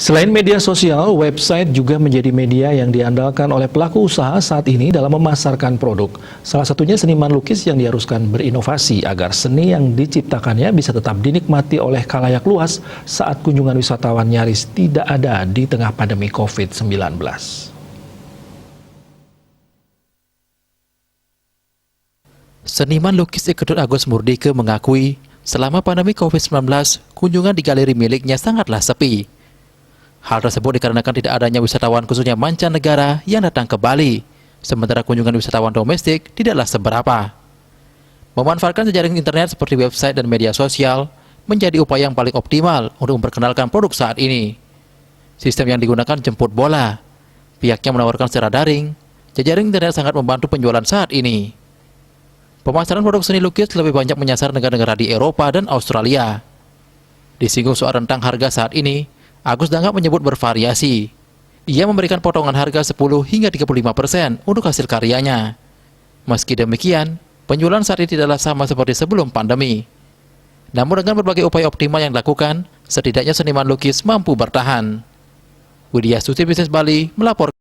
Selain media sosial, website juga menjadi media yang diandalkan oleh pelaku usaha saat ini dalam memasarkan produk. Salah satunya seniman lukis yang diharuskan berinovasi agar seni yang diciptakannya bisa tetap dinikmati oleh khalayak luas saat kunjungan wisatawan nyaris tidak ada di tengah pandemi COVID-19. Seniman lukis Ekedut Agus Murdike mengakui, selama pandemi COVID-19, kunjungan di galeri miliknya sangatlah sepi. Hal tersebut dikarenakan tidak adanya wisatawan khususnya mancanegara yang datang ke Bali, sementara kunjungan wisatawan domestik tidaklah seberapa. Memanfaatkan jejaring internet seperti website dan media sosial menjadi upaya yang paling optimal untuk memperkenalkan produk saat ini. Sistem yang digunakan jemput bola. Pihaknya menawarkan secara daring, jejaring internet sangat membantu penjualan saat ini. Pemasaran produk seni lukis lebih banyak menyasar negara-negara di Eropa dan Australia. Disinggung soal rentang harga saat ini, Agus Danggap menyebut bervariasi. Ia memberikan potongan harga 10 hingga 35% untuk hasil karyanya. Meski demikian, penjualan saat ini tidaklah sama seperti sebelum pandemi. Namun dengan berbagai upaya optimal yang dilakukan, setidaknya seniman lukis mampu bertahan. Widya Suti, Bisnis Bali, melaporkan.